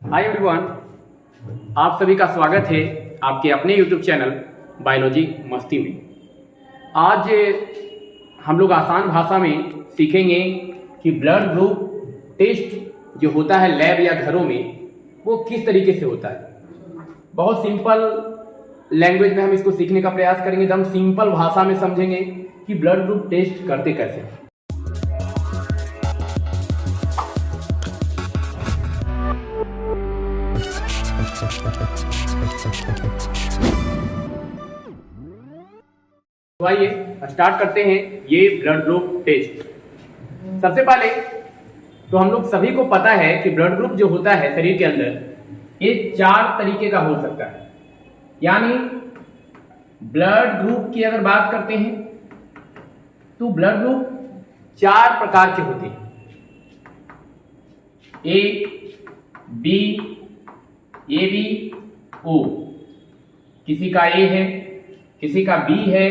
Hi everyone, आप सभी का स्वागत है आपके अपने YouTube चैनल बायोलॉजी मस्ती में। आज हम लोग आसान भाषा में सीखेंगे कि ब्लड ग्रुप टेस्ट जो होता है लैब या घरों में वो किस तरीके से होता है। बहुत सिंपल लैंग्वेज में हम इसको सीखने का प्रयास करेंगे, एकदम सिंपल भाषा में समझेंगे कि ब्लड ग्रुप टेस्ट करते कैसे हैं। तो आइए स्टार्ट करते हैं ये ब्लड ग्रुप टेस्ट। सबसे पहले तो हम लोग सभी को पता है कि ब्लड ग्रुप जो होता है शरीर के अंदर ये 4 तरीके का हो सकता है। यानी ब्लड ग्रुप की अगर बात करते हैं तो ब्लड ग्रुप 4 प्रकार के होते हैं। ए, बी, ए बी, ओ। किसी का ए है, किसी का बी है,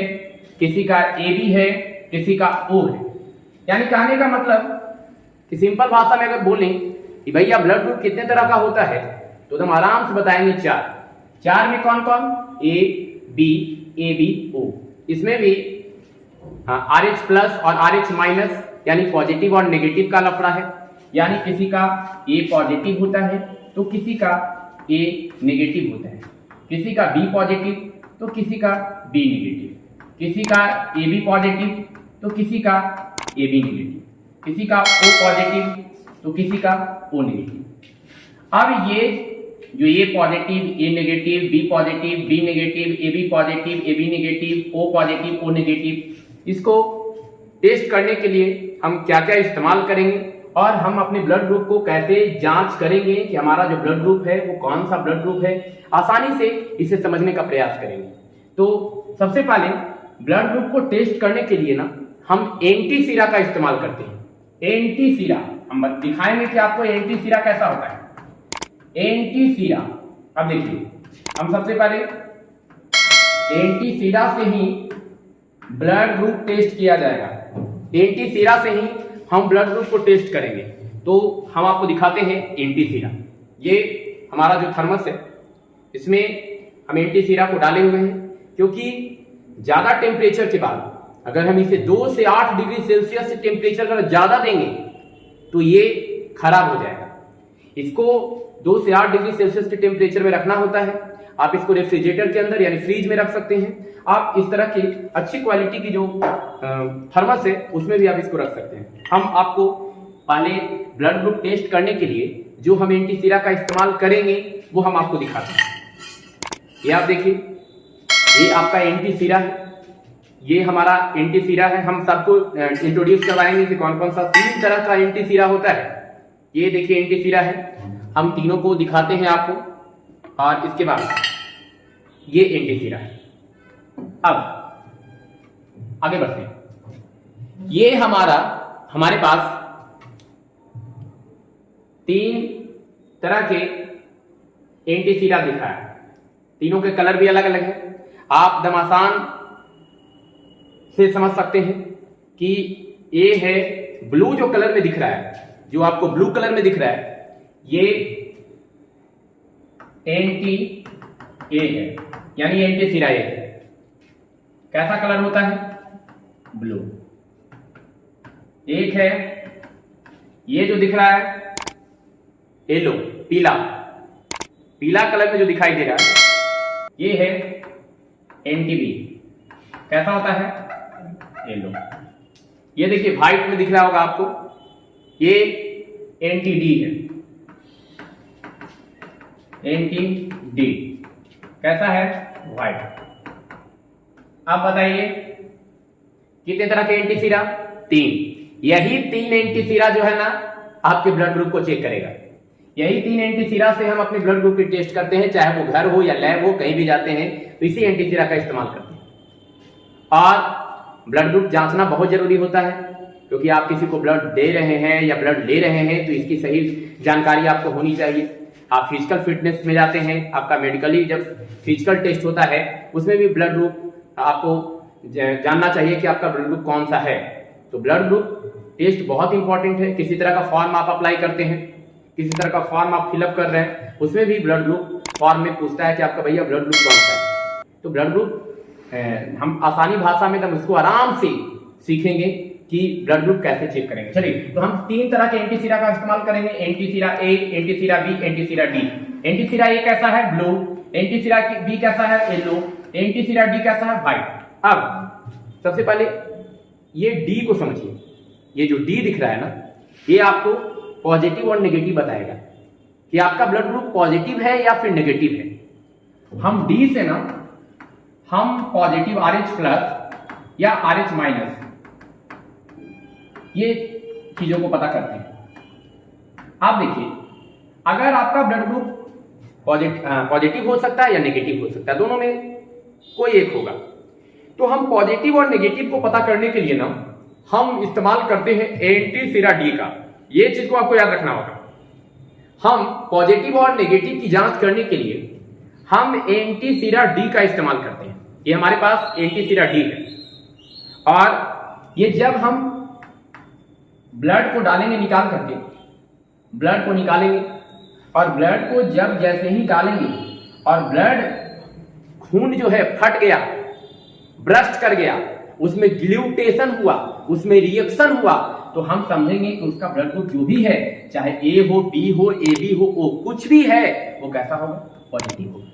किसी का ए बी है, किसी का ओ है। यानी कहने का मतलब कि सिंपल भाषा में अगर बोलें कि भैया ब्लड ग्रुप कितने तरह का होता है तो हम आराम से बताएंगे 4 में कौन कौन? ए बी, ए बी, ओ। इसमें भी RH प्लस और RH माइनस यानी पॉजिटिव और नेगेटिव का लफड़ा है। यानी किसी का ए पॉजिटिव होता है तो किसी का ए नेगेटिव होता है, किसी का बी पॉजिटिव तो किसी का बी नेगेटिव, किसी का ए बी पॉजिटिव तो किसी का ए बी नेगेटिव, किसी का ओ पॉजिटिव तो किसी का ओ नेगेटिव। अब ये जो A positive, A negative, B positive, B negative, A B positive, A B negative, O positive, O negative, इसको टेस्ट करने के लिए हम क्या क्या इस्तेमाल करेंगे और हम अपने ब्लड ग्रुप को कैसे जांच करेंगे कि हमारा जो ब्लड ग्रुप है वो कौन सा ब्लड ग्रुप है, आसानी से इसे समझने का प्रयास करेंगे। तो सबसे पहले ब्लड ग्रुप को टेस्ट करने के लिए ना हम एंटी सीरा का इस्तेमाल करते हैं। एंटी सीरा हम दिखाएंगे कि आपको एंटी सीरा कैसा होता है। एंटी सीरा, अब देखिए हम सबसे पहले एंटी सीरा से ही ब्लड ग्रुप टेस्ट किया जाएगा। एंटी सीरा से ही हम ब्लड ग्रुप को टेस्ट करेंगे। तो हम आपको दिखाते हैं एंटी सीरा। ये हमारा जो थर्मस है इसमें हम एंटी सीरा को डाले हुए हैं, क्योंकि ज्यादा टेम्परेचर के बाद अगर हम इसे 2 से 8 डिग्री सेल्सियस से टेम्परेचर अगर ज्यादा देंगे तो ये खराब हो जाएगा। इसको 2 से 8 डिग्री सेल्सियस के टेम्परेचर में रखना होता है। आप इसको रेफ्रिजरेटर के अंदर यानी फ्रीज में रख सकते हैं। आप इस तरह की अच्छी क्वालिटी की जो थर्मस है उसमें भी आप इसको रख सकते हैं। हम आपको पहले ब्लड ग्रुप टेस्ट करने के लिए जो हम एंटी सीरा का इस्तेमाल करेंगे वो हम आपको दिखाते हैं। ये आप देखिए, ये आपका एंटी सीरा है, ये हमारा एंटी सीरा है। हम सबको इंट्रोड्यूस करवाएंगे कि कौन कौन सा 3 तरह का एंटी सीरा होता है। ये देखिए एंटी सीरा है, हम तीनों को दिखाते हैं आपको। और इसके बाद ये एंटी सीरा है। अब आगे बढ़ते हैं। ये हमारे पास 3 तरह के एंटी सीरा दिखा है। तीनों के कलर भी अलग अलग है। आप एकदम आसान से समझ सकते हैं कि ये है ब्लू जो कलर में दिख रहा है, जो आपको ब्लू कलर में दिख रहा है, ये एंटी ए है, यानी एंटी सीरा ए है। कैसा कलर होता है? ब्लू। एक है ये जो दिख रहा है येलो, पीला, पीला कलर में जो दिखाई दे रहा है ये है एंटी बी। कैसा होता है? येलो। ये देखिए व्हाइट में दिख रहा होगा आपको, ये एंटी डी है, एंटी डी। कैसा है? व्हाइट। आप बताइए कितने तरह के एंटी सीरा? 3। यही 3 एंटी सीरा जो है ना आपके ब्लड ग्रुप को चेक करेगा। यही 3 एंटी सीरा से हम अपने ब्लड ग्रुप की टेस्ट करते हैं, चाहे वो घर हो या लैब हो, कहीं भी जाते हैं तो इसी एंटी सीरा का इस्तेमाल करते हैं। और ब्लड ग्रुप जांचना बहुत जरूरी होता है, क्योंकि आप किसी को ब्लड दे रहे हैं या ब्लड ले रहे हैं तो इसकी सही जानकारी आपको होनी चाहिए। आप फिजिकल फिटनेस में जाते हैं, आपका मेडिकली जब फिजिकल टेस्ट होता है उसमें भी ब्लड ग्रुप आपको जानना चाहिए कि आपका ब्लड ग्रुप कौन सा है। तो ब्लड ग्रुप टेस्ट बहुत इंपॉर्टेंट है। किसी तरह का फॉर्म आप अप्लाई करते हैं, किसी तरह का फॉर्म आप फिलअप कर रहे हैं, उसमें भी ब्लड ग्रुप फॉर्म में पूछता है कि आपका भैया ब्लड ग्रुप कौन सा है। तो ब्लड ग्रुप हम आसानी भाषा में हम इसको आराम से सीखेंगे कि ब्लड ग्रुप कैसे चेक करेंगे। चलिए, तो हम 3 तरह के एंटीसीरा का इस्तेमाल करेंगे, एंटीसीरा ए, antisera B, antisera D. Antisera ए कैसा है? ब्लू। एंटीसीरा बी कैसा है? येलो। एंटीसीरा डी कैसा है? व्हाइट। अब सबसे पहले ये डी को समझिए। ये जो डी दिख रहा है ना, ये आपको पॉजिटिव और नेगेटिव बताएगा कि आपका ब्लड ग्रुप पॉजिटिव है या फिर नेगेटिव है। हम डी से ना हम पॉजिटिव RH प्लस या RH माइनस ये चीजों को पता करते हैं। आप देखिए, अगर आपका ब्लड ग्रुप पॉजिटिव हो सकता है या नेगेटिव हो सकता है, दोनों में कोई एक होगा। तो हम पॉजिटिव और नेगेटिव को पता करने के लिए ना हम इस्तेमाल करते हैं एंटीसीरा डी का। ये चीज को आपको याद रखना होगा। हम पॉजिटिव और नेगेटिव की जांच करने के लिए हम एंटीसीरा डी का इस्तेमाल करते हैं। ये हमारे पास एंटीसीरा डी है, और ये जब हम ब्लड को डालेंगे, निकाल करके ब्लड को निकालेंगे, और ब्लड को जब जैसे ही डालेंगे और ब्लड खून जो है फट गया, ब्रस्ट कर गया, उसमें ग्लूटेशन हुआ, उसमें रिएक्शन हुआ, तो हम समझेंगे कि उसका ब्लड ग्रुप जो भी है, चाहे ए हो, बी हो, ए बी हो, ओ कुछ भी है, वो कैसा होगा? पॉजिटिव होगा।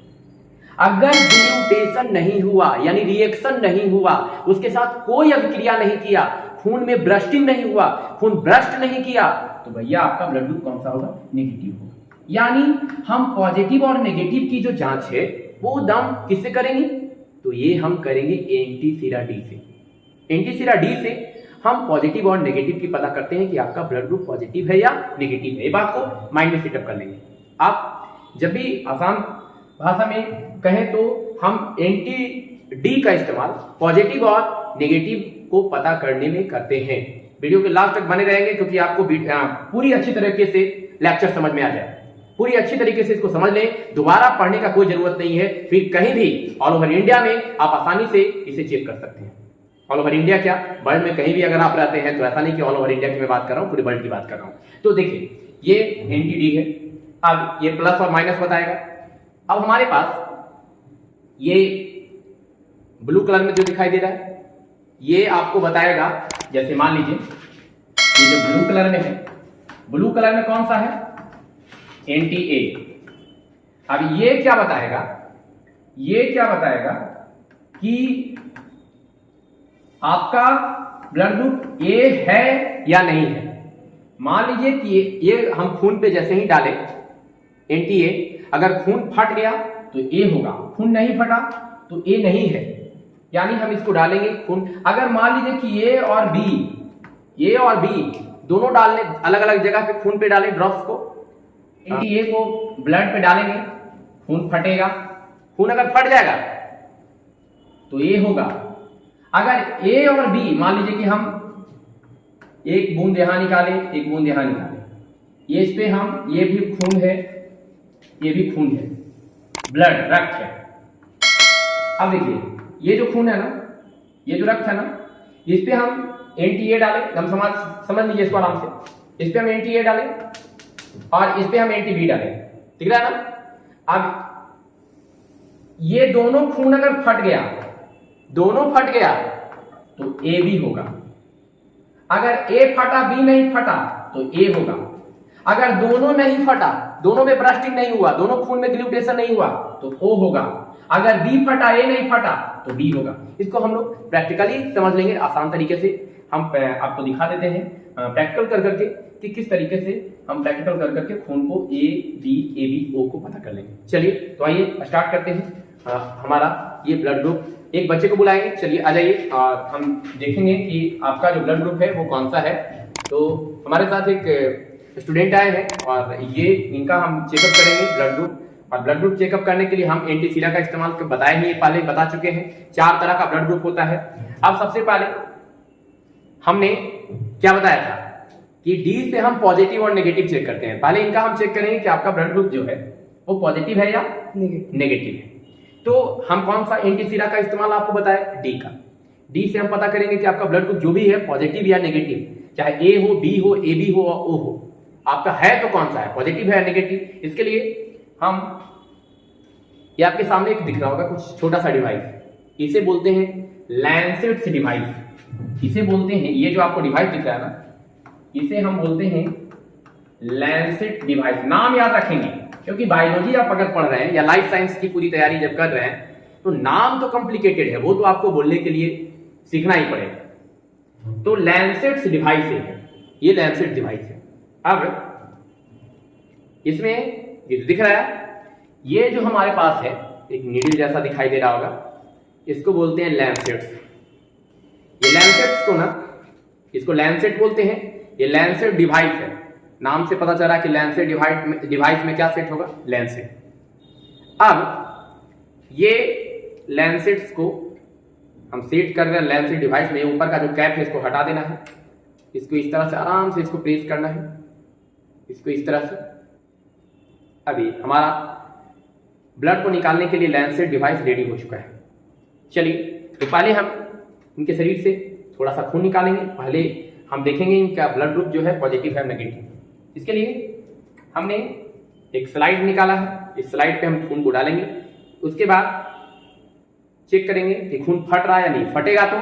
अगर ग्लूटेशन नहीं हुआ यानी रिएक्शन नहीं हुआ, उसके साथ कोई अभिक्रिया नहीं किया, खून में ब्रस्टिंग नहीं हुआ, खून ब्रस्ट नहीं किया, तो भैया आपका ब्लड ग्रुप कौन सा होगा? नेगेटिव होगा। यानी हम पॉजिटिव और नेगेटिव की जो जांच है वो दम किससे करेंगे? तो ये हम करेंगे एंटीसीरा डी से। एंटीसीरा डी से हम पॉजिटिव और नेगेटिव की पता करते हैं कि आपका ब्लड ग्रुप पॉजिटिव है या नेगेटिव है। ये बात को माइंड में सेटअप कर लेंगे। आप जब भी आसान भाषा में कहें तो हम एंटी डी का इस्तेमाल पॉजिटिव और नेगेटिव को पता करने में करते हैं। वीडियो के लास्ट तक बने रहेंगे क्योंकि आपको पूरी अच्छी तरीके से लेक्चर समझ में आ जाए। पूरी अच्छी तरीके से इसको समझ लें, दोबारा पढ़ने का कोई जरूरत नहीं है। फिर कहीं भी ऑल ओवर इंडिया में आप आसानी से इसे चेक कर सकते हैं। ऑल ओवर इंडिया क्या, वर्ल्ड में कहीं भी अगर आप रहते हैं तो ऐसा नहीं कि ऑल ओवर इंडिया की मैं बात कर रहा हूं, पूरे वर्ल्ड की बात कर रहा हूं। तो देखिए, ये एंटी डी है। अब ये प्लस और माइनस बताएगा। अब हमारे पास ये ब्लू कलर में जो दिखाई दे रहा है, ये आपको बताएगा, जैसे मान लीजिए ये जो ब्लू कलर में है, ब्लू कलर में कौन सा है? एंटी ए। अब ये क्या बताएगा? ये क्या बताएगा कि आपका ब्लड ग्रुप ए है या नहीं है। मान लीजिए कि ये हम खून पे जैसे ही डाले एंटी ए, अगर खून फट गया तो ए होगा, खून नहीं फटा तो ए नहीं है। यानी हम इसको डालेंगे खून, अगर मान लीजिए कि ए और बी दोनों डालने अलग अलग जगह पे खून पे डाले ड्रॉप्स को, एंटी ए को ब्लड पे डालेंगे, खून फटेगा। खून अगर फट जाएगा तो ए होगा। अगर ए और बी, मान लीजिए कि हम एक बूंद यहां निकाले, एक बूंद यहां निकाले, ये इस पे हम, ये भी खून है, ये भी खून है, ब्लड रक्त है। अब देखिए, ये जो खून है ना, ये जो रक्त है ना, इस पे हम एंटी ए डाले, हम समझ लीजिए इसको आराम से। इस पे हम एंटी ए डाले और इस पे हम एंटी बी डाले, ठीक है ना। अब ये दोनों खून अगर फट गया, दोनों फट गया तो ए बी होगा। अगर ए फटा बी नहीं फटा तो ए होगा। अगर दोनों नहीं फटा, दोनों में ब्रस्टिंग नहीं हुआ, दोनों खून में ग्लूटेशन नहीं हुआ तो ओ होगा। अगर बी फटा ए नहीं फटा तो बी होगा। इसको हम लोग प्रैक्टिकली समझ लेंगे आसान तरीके से। हम आपको दिखा देते हैं प्रैक्टिकल कर करके कि किस तरीके से हम प्रैक्टिकल कर करके खून को ए बी ओ को पता कर लेंगे। चलिए, तो आइए स्टार्ट करते हैं। हमारा ये ब्लड ग्रुप, एक बच्चे को बुलाएंगे, चलिए आ जाइए, और हम देखेंगे कि आपका जो ब्लड ग्रुप है वो कौन सा है। तो हमारे साथ एक स्टूडेंट आए हैं और ये इनका हम चेकअप करेंगे ब्लड ग्रुप। और ब्लड ग्रुप चेकअप करने के लिए हम एंटीसीरा का इस्तेमाल बताए ही पहले बता चुके हैं। 4 तरह का ब्लड ग्रुप होता है। अब सबसे पहले हमने क्या बताया था कि डी से हम पॉजिटिव और नेगेटिव चेक करते हैं। पहले इनका हम चेक करेंगे कि आपका ब्लड ग्रुप जो है वो पॉजिटिव है या नेगेटिव है। तो हम कौन सा एंटीसीरा का इस्तेमाल आपको बताया? डी का। डी से हम पता करेंगे कि आपका ब्लड ग्रुप जो भी है पॉजिटिव या नेगेटिव, चाहे ए हो, बी हो, ए बी हो और ओ हो, आपका है तो कौन सा है, पॉजिटिव है या नेगेटिव। इसके लिए हम, ये आपके सामने एक दिख रहा होगा कुछ छोटा सा डिवाइस, इसे बोलते हैं लैंसेट्स डिवाइस। इसे बोलते हैं, ये जो आपको डिवाइस दिख रहा है ना, इसे हम बोलते हैं लैंसेट डिवाइस। नाम याद रखेंगे, क्योंकि बायोलॉजी आप अगर पढ़ रहे हैं या लाइफ साइंस की पूरी तैयारी जब कर रहे हैं तो नाम तो कॉम्प्लिकेटेड है, वो तो आपको बोलने के लिए सीखना ही पड़ेगा। तो लैंसेट्स डिवाइस है, ये लैंसेट डिवाइस है। अब इसमें ये दिख रहा है, ये जो हमारे पास है एक नीडल जैसा दिखाई दे रहा होगा, इसको बोलते हैं लैंसेट्स। ये लैंसेट्स को ना, इसको लैंसेट बोलते हैं। ये लैंसेट डिवाइस है, नाम से पता चला कि लैंसेट डिवाइस में क्या सेट होगा, लैंसेट। अब ये लैंसेट्स को हम सेट कर रहे हैं लैंसेट डिवाइस में। ऊपर का जो कैप है इसको हटा देना है, इसको इस तरह से आराम से इसको प्रेस करना है, इसको इस तरह से। अभी हमारा ब्लड को निकालने के लिए लैंसेट डिवाइस रेडी हो चुका है। चलिए, तो पहले हम इनके शरीर से थोड़ा सा खून निकालेंगे। पहले हम देखेंगे इनका ब्लड ग्रुप जो है पॉजिटिव है नेगेटिव। इसके लिए हमने एक स्लाइड निकाला है, इस स्लाइड पे हम खून को डालेंगे। उसके बाद चेक करेंगे कि खून फट रहा है या नहीं। फटेगा तो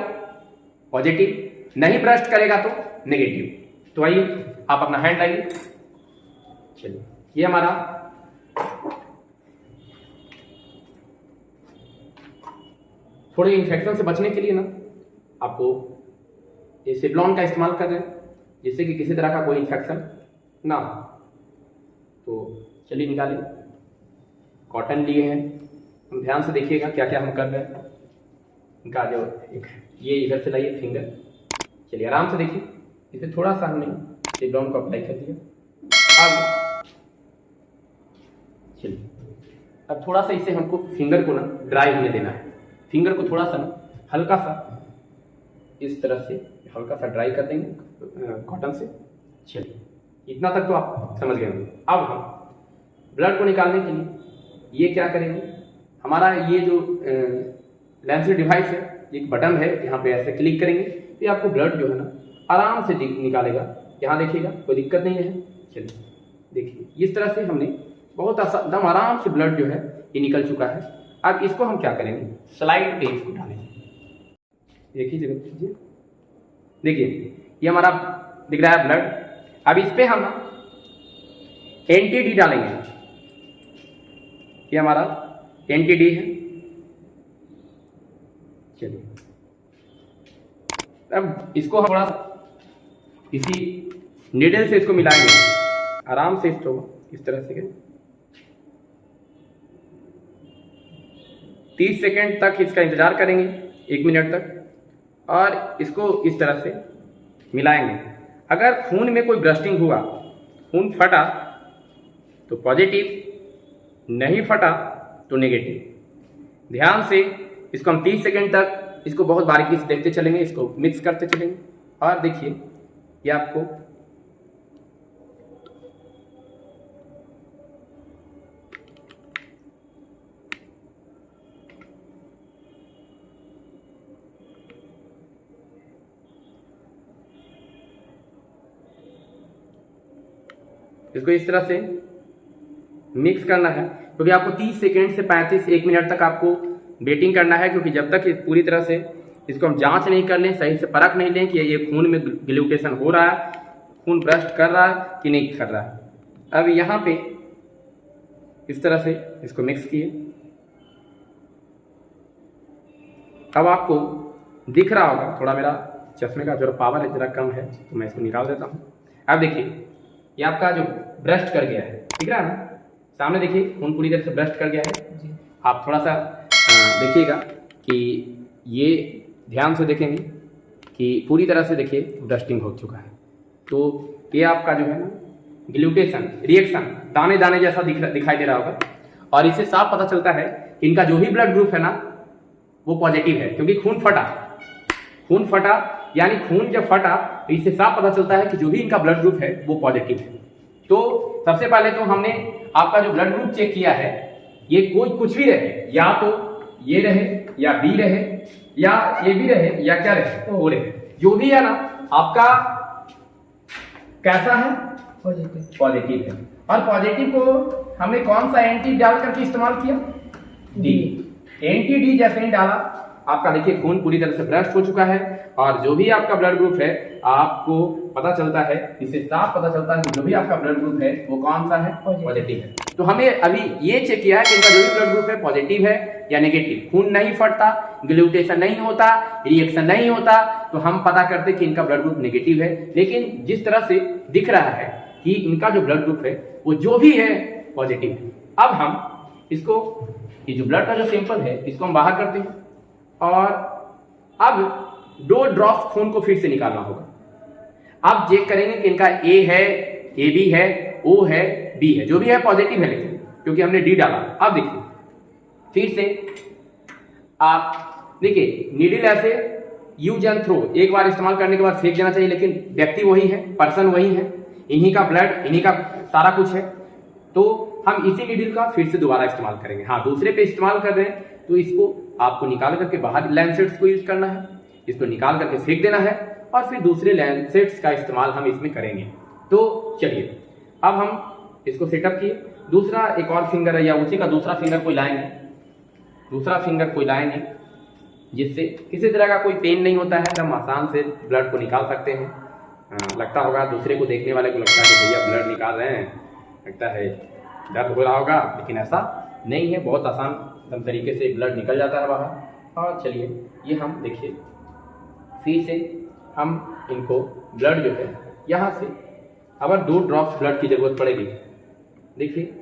पॉजिटिव, नहीं ब्रस्ट करेगा तो नेगेटिव। तो आइए आप अपना हैंड लाइए। चलिए, ये हमारा थोड़े इन्फेक्शन से बचने के लिए ना आपको ये सिवलॉन का इस्तेमाल कर रहे हैं, जिससे कि किसी तरह का कोई इन्फेक्शन ना हो। तो चलिए निकालें। कॉटन लिए हैं, हम ध्यान से देखिएगा क्या क्या हम कर रहे हैं। इनका जो एक ये इधर से लाइए फिंगर। चलिए आराम से देखिए, इसे थोड़ा सा हमने सिवलॉन को अप्लाई कर दिया। अब चलिए, अब थोड़ा सा इसे हमको फिंगर को ना ड्राई होने देना है। फिंगर को थोड़ा सा ना हल्का सा इस तरह से हल्का सा ड्राई कर देंगे कॉटन से। चलिए, इतना तक तो आप समझ गए होंगे। अब हम ब्लड को निकालने के लिए ये क्या करेंगे, हमारा ये जो लैंसेट डिवाइस है, एक बटन है, यहाँ पे ऐसे क्लिक करेंगे तो आपको ब्लड जो है ना आराम से निकालेगा। यहाँ देखिएगा, कोई दिक्कत नहीं है। चलिए देखिए, इस तरह से हमने बहुत एकदम आराम से ब्लड जो है ये निकल चुका है। अब इसको हम क्या करेंगे, स्लाइड पे इसको डालेंगे। देखिए जगह, देखिए ये हमारा दिख रहा है ब्लड। अब इस पे हम एंटी-डी डालेंगे। ये हमारा एंटी-डी है। चलिए, अब इसको हम थोड़ा इसी नीडल से इसको मिलाएंगे आराम से, इसको इस तरह से 30 सेकेंड तक इसका इंतजार करेंगे, 1 मिनट तक, और इसको इस तरह से मिलाएंगे। अगर खून में कोई ब्रस्टिंग हुआ, खून फटा तो पॉजिटिव, नहीं फटा तो नेगेटिव। ध्यान से इसको हम 30 सेकेंड तक इसको बहुत बारीकी से देखते चलेंगे, इसको मिक्स करते चलेंगे। और देखिए ये आपको इसको इस तरह से मिक्स करना है, क्योंकि आपको 30 सेकेंड से 35-1 मिनट तक आपको वेटिंग करना है। क्योंकि जब तक पूरी तरह से इसको हम जांच नहीं कर लें, सही से परख नहीं लें कि ये खून में ग्लूटेशन हो रहा है, खून ब्रस्ट कर रहा है कि नहीं कर रहा है। अब यहाँ पे इस तरह से इसको मिक्स किए। अब आपको दिख रहा होगा, थोड़ा मेरा चश्मे का जो पावर है जरा कम है तो मैं इसको निकाल देता हूँ। अब देखिए ये आपका जो ब्रस्ट कर गया है, दिख रहा है ना सामने, देखिए खून पूरी तरह से ब्रस्ट कर गया है। आप थोड़ा सा देखिएगा कि ये ध्यान से देखेंगे कि पूरी तरह से देखिए ब्रस्टिंग हो चुका है। तो ये आपका जो है ना ग्लूटेशन रिएक्शन दाने दाने जैसा दिखाई दे रहा होगा, और इससे साफ पता चलता है कि इनका जो भी ब्लड ग्रुप है ना वो पॉजिटिव है, क्योंकि खून फटा यानी खून जब फटा तो इससे साफ पता चलता है कि जो भी इनका ब्लड ग्रुप है वो पॉजिटिव है। तो सबसे पहले तो हमने आपका जो ब्लड ग्रुप चेक किया है, ये कोई कुछ भी रहे, या तो ये रहे या बी रहे या ए बी रहे या क्या रहे तो वो रहे, जो भी है ना आपका कैसा है पॉजिटिव है। और पॉजिटिव को हमने कौन सा एंटी डाल करके इस्तेमाल किया? डी। एंटी डी जैसे ही डाला, आपका देखिए खून पूरी तरह से ब्रस्ट हो चुका है और जो भी आपका ब्लड ग्रुप है आपको पता चलता है, इससे साफ पता चलता है कि जो भी आपका ब्लड ग्रुप है वो कौन सा है? पॉजिटिव है। तो हमें अभी ये चेक किया है कि इनका जो भी ब्लड ग्रुप है पॉजिटिव है या नेगेटिव। खून नहीं फटता, ग्लूटेशन नहीं होता, रिएक्शन नहीं होता, तो हम पता करते कि इनका ब्लड ग्रुप नेगेटिव है। लेकिन जिस तरह से दिख रहा है कि इनका जो ब्लड ग्रुप है वो जो भी है पॉजिटिव है। अब हम इसको, ये जो ब्लड का जो सैंपल है इसको हम बाहर करते हैं और अब 2 ड्रॉप्स खून को फिर से निकालना होगा। अब चेक करेंगे कि इनका ए है, ए बी है, ओ है, बी है, जो भी है पॉजिटिव है, लेकिन क्योंकि हमने डी डाला। अब देखिए फिर से आप देखिए नीडल ऐसे यूज एंड थ्रो, एक बार इस्तेमाल करने के बाद फेंक देना चाहिए, लेकिन व्यक्ति वही है, पर्सन वही है, इन्हीं का ब्लड, इन्हीं का सारा कुछ है, तो हम इसी नीडल का फिर से दोबारा इस्तेमाल करेंगे। हाँ, दूसरे पे इस्तेमाल कर रहे हैं तो इसको आपको निकाल करके बाहर लैंसेट्स को यूज करना है, इसको निकाल करके फेंक देना है और फिर दूसरे लैंसेट्स का इस्तेमाल हम इसमें करेंगे। तो चलिए अब हम इसको सेटअप किए। दूसरा एक और फिंगर है या उसी का दूसरा फिंगर कोई लाएंगे, दूसरा फिंगर कोई लाएंगे जिससे किसी तरह का कोई पेन नहीं होता है, एकदम आसान से ब्लड को निकाल सकते हैं। लगता होगा दूसरे को, देखने वाले को लगता है कि भैया ब्लड निकाल रहे हैं, लगता है दर्द हो रहा होगा, लेकिन ऐसा नहीं है, बहुत आसान तरीके से ब्लड निकल जाता है बाहर। और चलिए ये हम देखिए फिर से हम इनको ब्लड जो है यहाँ से, अगर 2 ड्रॉप्स ब्लड की जरूरत पड़ेगी, देखिए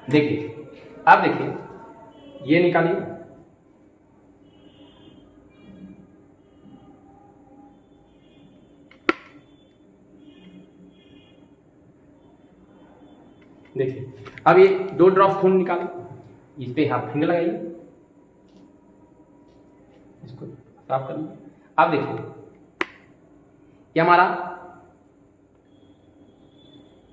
देखिए अब देखिए ये निकालिए, देखिए अब ये 2 ड्रॉप खून निकाले, इस पे हाथ फिंगर लगाइए, इसको साफ कर लीजिए। अब देखिए ये हमारा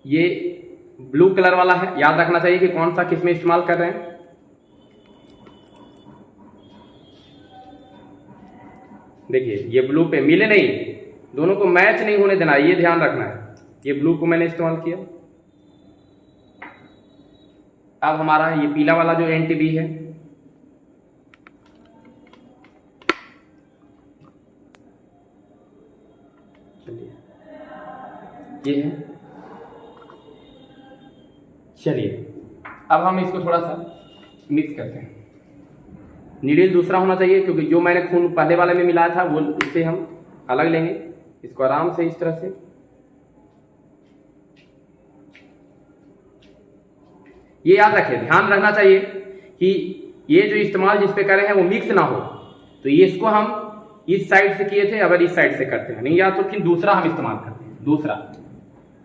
ये ब्लू कलर वाला है, याद रखना चाहिए कि कौन सा किस में इस्तेमाल कर रहे हैं। देखिए ये ब्लू पे मिले नहीं, दोनों को मैच नहीं होने देना, ये ध्यान रखना है। ये ब्लू को मैंने इस्तेमाल किया। अब हमारा ये पीला वाला जो एंटी बी है, चलिए ये है, चलिए अब हम इसको थोड़ा सा मिक्स करते हैं। नीडल दूसरा होना चाहिए क्योंकि जो मैंने खून पहले वाले में मिलाया था वो, उससे हम अलग लेंगे। इसको आराम से इस तरह से, ये याद रखें, ध्यान रखना चाहिए कि ये जो इस्तेमाल जिस पे कर रहे हैं वो मिक्स ना हो। तो ये इसको हम इस साइड से किए थे, अगर इस साइड से करते हैं नहीं, या तो फिर दूसरा हम इस्तेमाल करते हैं।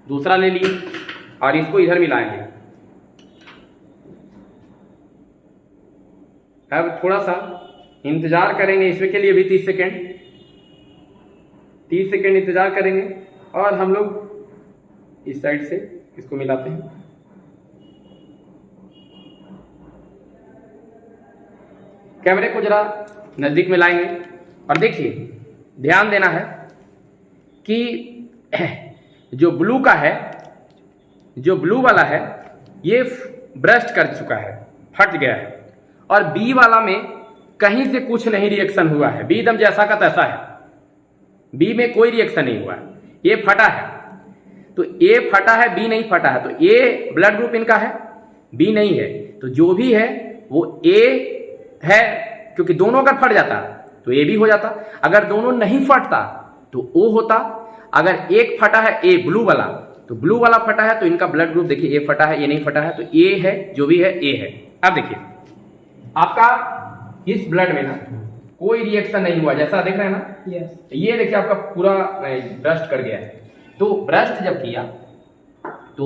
दूसरा ले लिए और इसको इधर मिलाएंगे। अब थोड़ा सा इंतजार करेंगे इसमें के लिए भी 30 सेकेंड इंतजार करेंगे और हम लोग इस साइड से इसको मिलाते हैं। कैमरे को जरा नजदीक में लाएंगे और देखिए ध्यान देना है कि जो ब्लू का है, जो ब्लू वाला है ये ब्रस्ट कर चुका है, फट गया है, और बी वाला में कहीं से कुछ नहीं रिएक्शन हुआ है, बी एकदम जैसा का तैसा है, बी में कोई रिएक्शन नहीं हुआ है, ये फटा है। तो ए फटा है, बी नहीं फटा है, तो ए ब्लड ग्रुप इनका है, बी नहीं है, तो जो भी है वो ए है, क्योंकि दोनों अगर फट जाता तो ए भी हो जाता, अगर दोनों नहीं फटता तो ओ होता, अगर एक फटा है ए ब्लू वाला तो ब्लू वाला फटा है, तो इनका ब्लड ग्रुप देखिए ए फटा है, ए नहीं फटा है, तो ए है, जो भी है ए है। अब देखिए आपका इस ब्लड में ना कोई रिएक्शन नहीं हुआ, जैसा देख रहे हैं ना। yes. ये देखिए आपका पूरा ब्रस्ट कर गया है। तो ब्रस्ट जब किया तो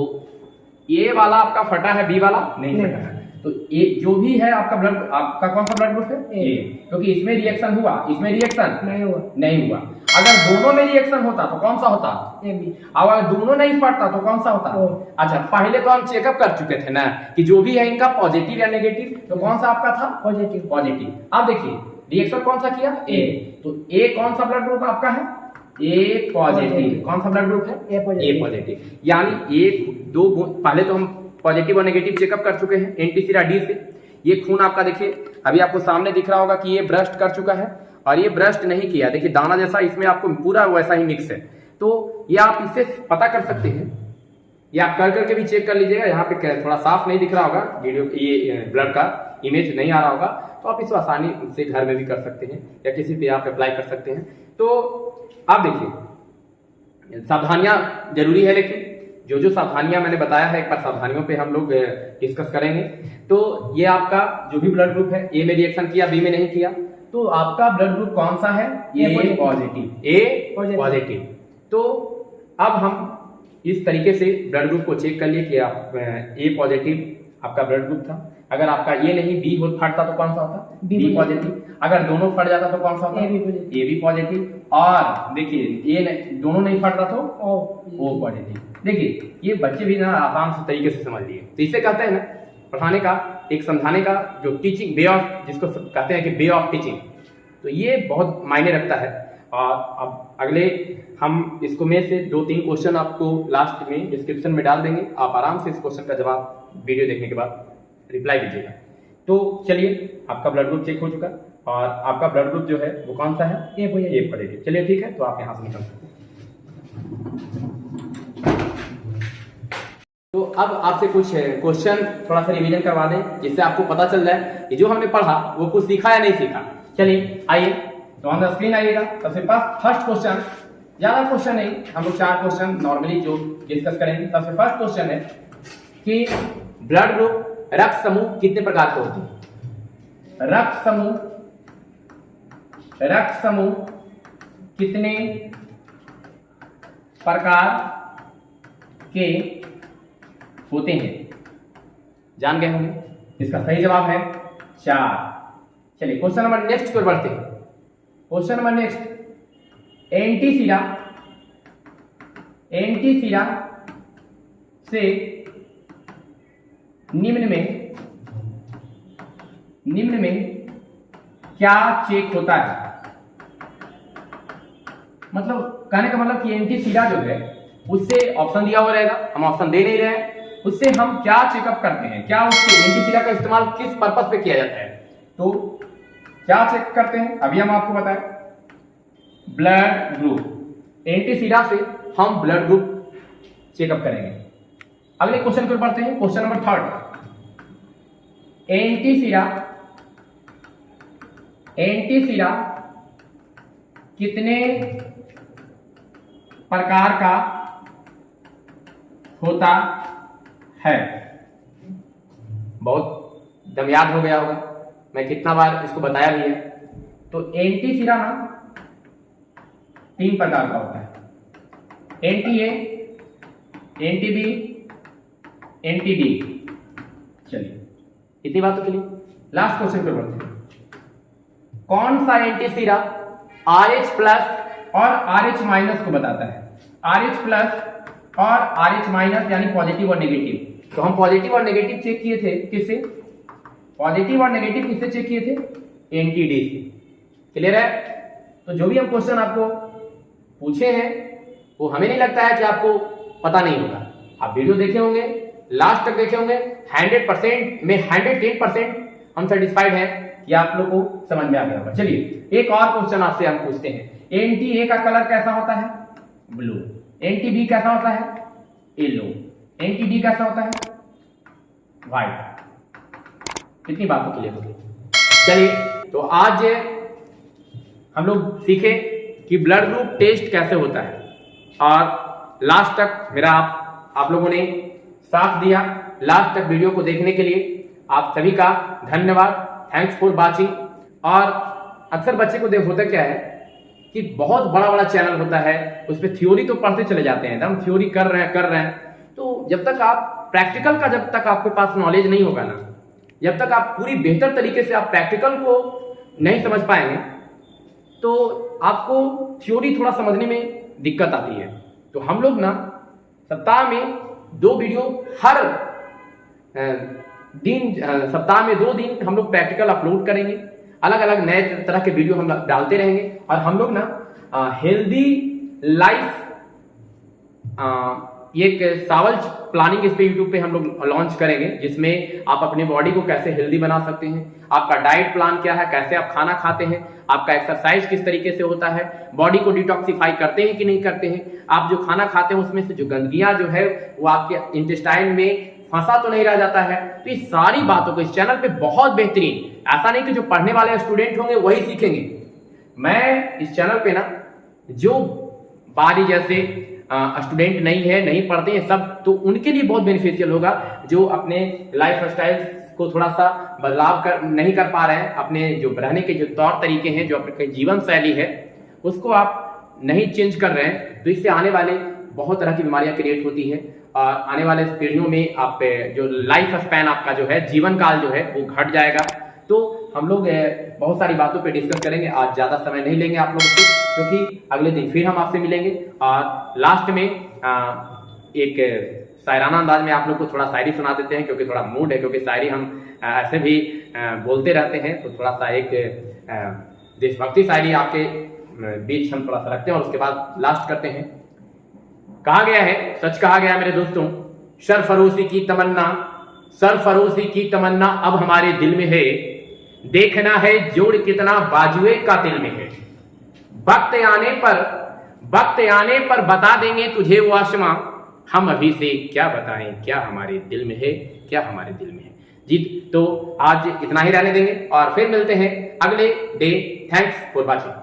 ए वाला आपका फटा है, बी वाला नहीं फटा है, तो ए जो भी है आपका ब्लड, आपका कौन सा ब्लड ग्रुप है? ए, क्योंकि इसमें रिएक्शन हुआ, इसमें रिएक्शन नहीं हुआ। अगर दोनों में रिएक्शन होता तो कौन सा होता? A B. अगर दोनों नहीं फटता तो कौन सा होता? ओ। अच्छा, पहले तो हम चेकअप कर चुके थे ना कि जो भी है इनका पॉजिटिव या नेगेटिव, तो कौन सा आपका था? पॉजिटिव। अब देखिए रिएक्शन कौन सा किया? ए। तो ए कौन सा ब्लड ग्रुप आपका है? ए पॉजिटिव। कौन सा ब्लड ग्रुप है? ए पॉजिटिव। यानी एक दो पहले तो हम पॉजिटिव और नेगेटिव चेकअप कर चुके हैं एंटी डी से। ये खून आपका देखिए अभी आपको सामने दिख रहा होगा कि ये ब्रस्ट कर चुका है और ये ब्रस्ट नहीं किया। देखिए दाना जैसा इसमें आपको पूरा वैसा ही मिक्स है। तो ये आप इससे पता कर सकते हैं, ये आप कर करके भी चेक कर लीजिएगा। यहाँ पे थोड़ा साफ नहीं दिख रहा होगा वीडियो, ये ब्लड का इमेज नहीं आ रहा होगा, तो आप इसको आसानी से घर में भी कर सकते हैं या किसी पे आप अप्लाई कर सकते हैं। तो आप देखिए सावधानियां जरूरी है, लेकिन जो जो सावधानियां मैंने बताया है एक बार सावधानियों पे हम लोग डिस्कस करेंगे। तो ये आपका जो भी ब्लड ग्रुप है, ए में रिएक्शन किया, बी में नहीं किया, तो आपका ब्लड ग्रुप कौन सा है? ए पॉजिटिव। ए पॉजिटिव। तो अब हम इस तरीके से ब्लड ग्रुप को चेक कर लिए कि आप ए पॉजिटिव आपका ब्लड ग्रुप था। अगर आपका ये नहीं बी फटता तो कौन सा होता? B positive. अगर दोनों फट जाता तो कौन सा होता? A B positive. और देखिए ये दोनों नहीं फटता तो ओ पॉजिटिव। देखिए ये बच्चे भी ना आसान से तरीके से समझ लिए। तो इसे कहते हैं ना पढ़ाने का, एक समझाने का जो टीचिंग वे ऑफ, जिसको कहते हैं कि वे ऑफ टीचिंग, तो ये बहुत मायने रखता है। और अब अगले हम इसको में से 2-3 क्वेश्चन आपको लास्ट में डिस्क्रिप्शन में डाल देंगे, आप आराम से इस क्वेश्चन का जवाब वीडियो देखने के बाद रिप्लाई दीजिएगा। तो चलिए आपका ब्लड ग्रुप चेक हो चुका और आपका ब्लड ग्रुप जो है वो कौन सा है? ए पॉजिटिव। चलिए ठीक है, तो आप यहाँ से निकल सकते हैं। तो अब आपसे कुछ क्वेश्चन थोड़ा सा रिवीजन करवा दें, जिससे आपको पता चल जाए कि जो हमने पढ़ा वो कुछ सीखा या नहीं सीखा। चलिए आइए, तो ऑन द स्क्रीन आइएगा। सबसे पास फर्स्ट क्वेश्चन, ज्यादा क्वेश्चन नहीं, हम लोग 4 क्वेश्चन नॉर्मली जो डिस्कस करेंगे। सबसे फर्स्ट क्वेश्चन है कि ब्लड ग्रुप रक्त समूह कितने प्रकार के होते हैं? रक्त समूह कितने प्रकार के होते हैं? जान गए होंगे। इसका सही जवाब है 4। चलिए क्वेश्चन नंबर नेक्स्ट पर बढ़ते हैं। क्वेश्चन नंबर नेक्स्ट, एंटी सीरा से निम्न में क्या चेक होता है? मतलब कहने का मतलब कि एंटी सीरा जो है उससे ऑप्शन दिया हुआ रहेगा, हम ऑप्शन दे नहीं रहे हैं, उससे हम क्या चेकअप करते हैं, क्या उसके एंटी सीरा का इस्तेमाल किस पर्पस पे किया जाता है? तो क्या चेक करते हैं अभी हम आपको बताएं। ब्लड ग्रुप, एंटी सीरा से हम ब्लड ग्रुप चेकअप करेंगे। अगले क्वेश्चन पर बढ़ते हैं। क्वेश्चन नंबर 3, एंटी सीरा कितने प्रकार का होता है? बहुत दम याद हो गया होगा, मैं कितना बार इसको बताया भी है। तो एंटी सीरा ना 3 प्रकार का होता है, anti A, anti B, anti D. चलिए इतनी बात तो चलिए लास्ट क्वेश्चन पे बढ़ते हैं। कौन सा एंटी सीरा RH प्लस और RH माइनस को बताता है? RH प्लस और RH माइनस यानी पॉजिटिव और नेगेटिव। तो हम पॉजिटिव और नेगेटिव चेक किए थे किससे? पॉजिटिव और नेगेटिव किससे चेक किए थे? एंटी डी से। क्लियर है? तो जो भी हम क्वेश्चन आपको पूछे हैं वो हमें नहीं लगता है कि आपको पता नहीं होगा। आप वीडियो देखे होंगे, लास्ट तक देखे होंगे, 100% में 110% हम सेटिस्फाइड हैं कि आप लोग को समझ में आ गया होगा। चलिए एक और क्वेश्चन आपसे हम पूछते हैं। एंटी ए का कलर कैसा होता है? ब्लू। एंटी बी कैसा होता है? येलो। एंटी डी कैसा होता है? व्हाइट। कितनी बातों के लिए होगी। चलिए तो आज हम लोग सीखे कि ब्लड ग्रुप टेस्ट कैसे होता है और लास्ट तक मेरा आप लोगों ने साथ दिया। लास्ट तक वीडियो को देखने के लिए आप सभी का धन्यवाद। Thanks for watching. और अक्सर बच्चे को होता क्या है कि बहुत बड़ा बड़ा चैनल होता है, उस पर थ्योरी तो पढ़ते चले जाते हैं, एकदम थ्योरी कर रहे हैं। तो जब तक आप प्रैक्टिकल का, जब तक आपके पास नॉलेज नहीं होगा ना, जब तक आप पूरी बेहतर तरीके से आप प्रैक्टिकल को नहीं समझ पाएंगे तो आपको थ्योरी थोड़ा समझने में दिक्कत आती है। तो हम लोग ना सप्ताह में 2 वीडियो हर दिन, सप्ताह में 2 दिन हम लोग प्रैक्टिकल अपलोड करेंगे। अलग अलग नए तरह के वीडियो हम डालते रहेंगे। और हम लोग ना हेल्दी लाइफ ये एक सावल प्लानिंग इस पे यूट्यूब पे हम लोग लॉन्च करेंगे, जिसमें आप अपने बॉडी को कैसे हेल्दी बना सकते हैं, आपका डाइट प्लान क्या है, कैसे आप खाना खाते हैं, आपका एक्सरसाइज किस तरीके से होता है, बॉडी को डिटॉक्सिफाई करते हैं कि नहीं करते हैं, आप जो खाना खाते हैं उसमें से जो गंदगियां जो है वो आपके इंटेस्टाइन में फंसा तो नहीं रह जाता है। तो इस सारी बातों को इस चैनल पे बहुत बेहतरीन, ऐसा नहीं कि जो पढ़ने वाले स्टूडेंट होंगे वही सीखेंगे। मैं इस चैनल पे ना जो बारी जैसे स्टूडेंट नहीं है, नहीं पढ़ते हैं सब, तो उनके लिए बहुत बेनिफिशियल होगा, जो अपने लाइफ स्टाइल को थोड़ा सा बदलाव नहीं कर पा रहे हैं, अपने जो रहने के जो तौर तरीके हैं, जो अपने जीवन शैली है उसको आप नहीं चेंज कर रहे हैं, तो इससे आने वाले बहुत तरह की बीमारियां क्रिएट होती है। और आने वाले पीढ़ियों में आप जो लाइफ स्पैन आपका जो है, जीवन काल जो है वो घट जाएगा। तो हम लोग बहुत सारी बातों पे डिस्कस करेंगे। आज ज़्यादा समय नहीं लेंगे आप लोगों से, क्योंकि अगले दिन फिर हम आपसे मिलेंगे। और लास्ट में एक शायराना अंदाज में आप लोग को थोड़ा शायरी सुना देते हैं, क्योंकि थोड़ा मूड है, क्योंकि शायरी हम ऐसे भी बोलते रहते हैं, तो थोड़ा सा एक देशभक्ति शायरी आपके बीच हम थोड़ा सा रखते हैं और उसके बाद लास्ट करते हैं। कहा गया है, सच कहा गया मेरे दोस्तों, सरफरोशी की तमन्ना अब हमारे दिल में है, देखना है जोड़ कितना बाजुए का दिल में है। वक्त आने पर बता देंगे तुझे वो आसमां, हम अभी से क्या बताएं क्या हमारे दिल में है, क्या हमारे दिल में है। जी तो आज इतना ही रहने देंगे और फिर मिलते हैं अगले डे। Thanks for watching.